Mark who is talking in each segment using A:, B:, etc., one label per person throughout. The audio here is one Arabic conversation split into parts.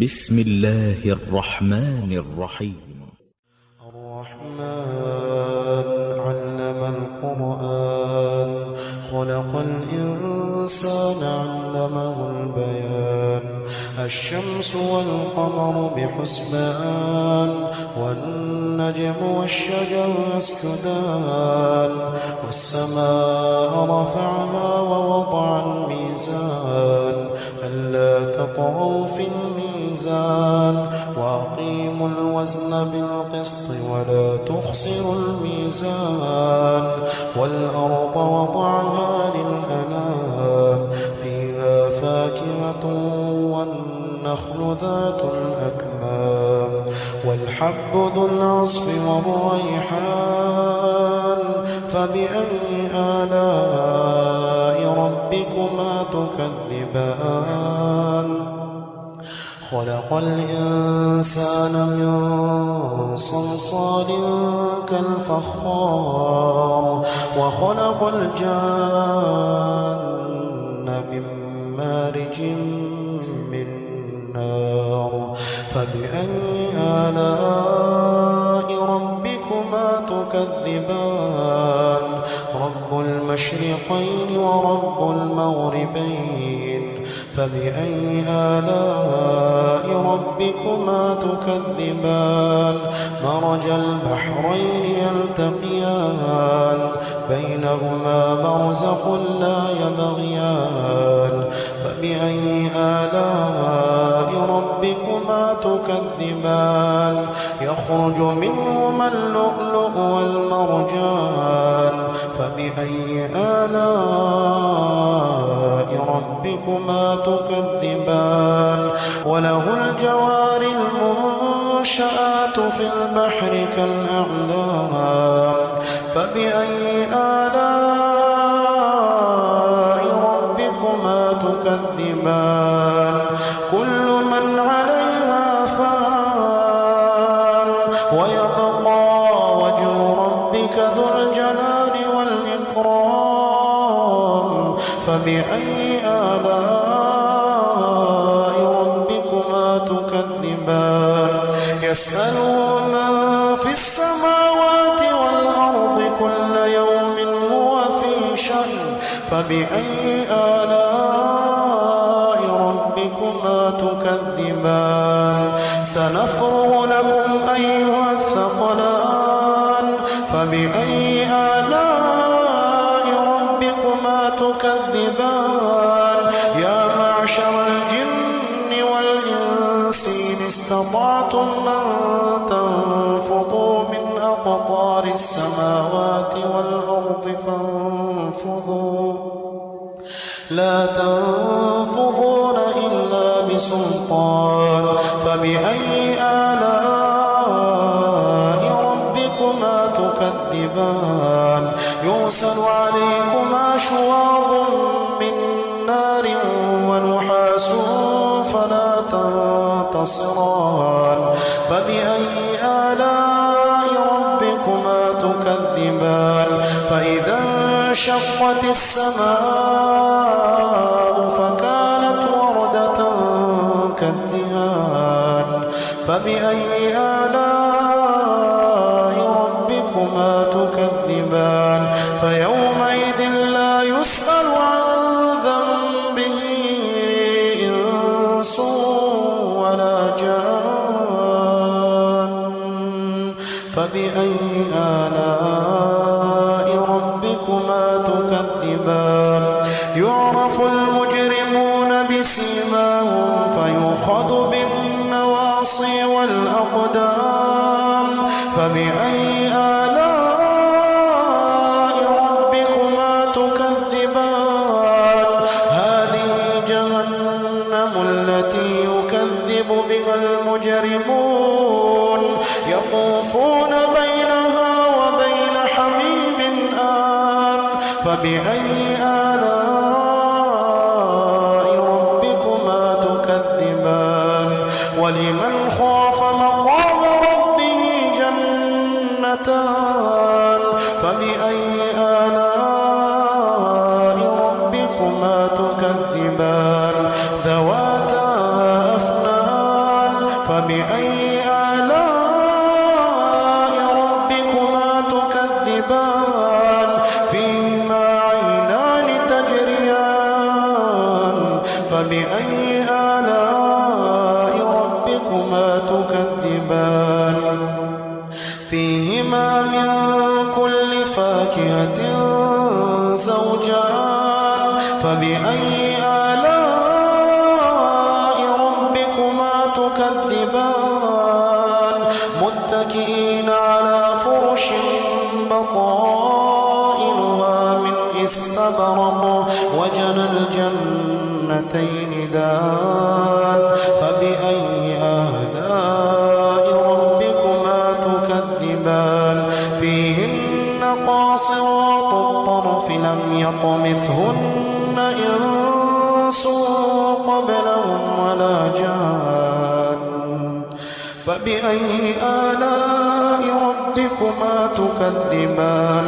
A: بسم الله الرحمن الرحيم.
B: الرحمن علم القرآن خلق الإنسان علمه البيان الشمس والقمر بحسبان والنجم والشجر يسجدان والسماء رفعها ووضع الميزان ألا تطغوا في الميزان وأقيموا الوزن بالقسط ولا تخسروا الميزان والأرض وضعها للأنام فيها فاكهة والنخل ذات الأكمام والحب ذو العصف والريحان فبأي آلاء ربكما تكذبان خلق الإنسان من صلصال كالفخار وخلق الجان من مارج من نار فبأي آلاء ربكما تكذبان رب المشرقين ورب المغربين فبأي آلاء ربكما تكذبان مرج البحرين يلتقيان بينهما برزخ لا يبغيان فبأي آلاء ربكما تكذبان يخرج منهما اللؤلؤ والمرجان فبأي آلاء ربكما تكذبان وله الجوار المنشآت في البحر كالأعلام فبأي آلاء ربكما تكذبان كل من عليها فان ويبقى وجه ربك ذو الجلال والإكرام فبأي آلاء ربكما تكذبان يسأله من في السماوات والأرض كل يوم هو في شأن فبأي آلاء ربكما تكذبان سنفرغ لكم أيها الثقلان فبأي آلاء ربكما تكذبان يا معشر الجن والإنس إن استطعتم أن تنفضوا من أقطار السماوات والأرض فانفضوا لا تنفضون إلا بسلطان فبأي آلاء ربكما تكذبان يرسل عليكما شواظ من نار ونحاس فلا تنتصران فبأي آلاء ربكما تكذبان فإذا انشقت السماء فكانت وردة كالدهان فبأي آلاء ربكما تكذبان فيومئذ لا يسأل عن ذنبه إنس ولا جان فبأي آلاء ربكما تكذبان يعرف المجرمون بسيماهم فيؤخذ بالنواصي والأقدام فبأي آلاء ربكما تكذبان هذه جهنم التي يكذب بها المجرمون يطوفون بينها وبين حميم آن فبأي آلاء ربكما تكذبان ولمن خاف مقام ربه جنتان فبأي آلاء ربكما تكذبان ذواتا أفنان فبأي آلاء ربكما تكذبان فيهما عينان تجريان فبأي آلاء ربكما تكذبان فيهما من كل فاكهة زوجان فبأي آلاء ربكما تكذبان متكئين على فرش بطائنها من استبرق وجنى الجنتين دان فبأي آلاء ربكما تكذبان فيهن قاصرات الطرف لم يطمثهن إنس قبلهم ولا جان فبأي آلاء ربكما تكذبان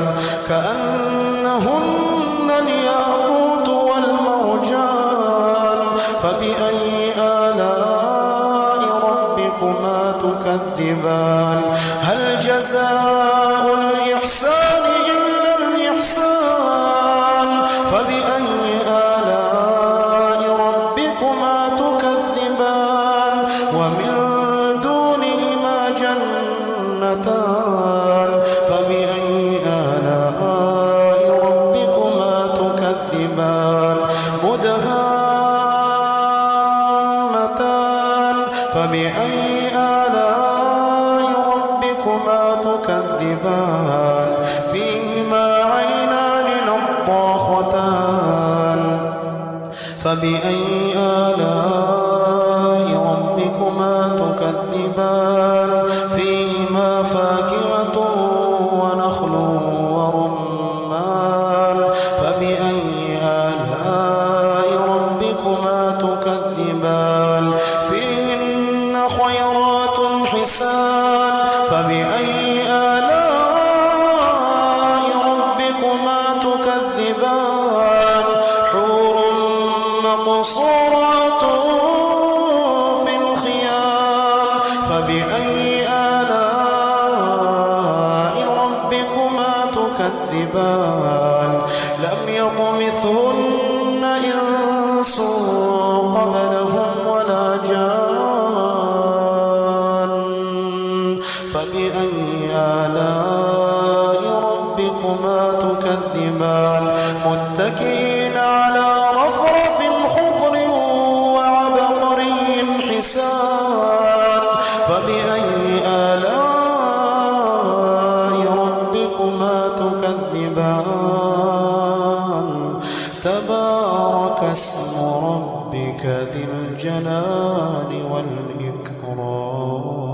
B: كأنهن الياقوت والمرجان فبأي آلاء ربكما تكذبان هل جزاء الإحسان إلا الإحسان فبأي آلاء ربكما تكذبان ومن دونهما جنتان فبأي آلاء ربكما تكذبان مدهامتان فبأي آلاء ربكما تكذبان فيهما عينان نضاختان فبأي آلاء ربكما تكذبان فيهما فاكهة ونخل ورمان فبأي آلاء ربكما تكذبان فيهن خيرات حسان فبأي آلاء ربكما تكذبان حور مقصورات في الخيام فبأي آلاء ربكما تكذبان لم يطمثهن إنس قبلهم ولا جان فبأي آلاء ربكما تكذبان متكئين على رفرف خضر وعبقري حسان فبأي آلاء ربكما تكذبان تبارك اسم ربك ذي الجلال والإكرام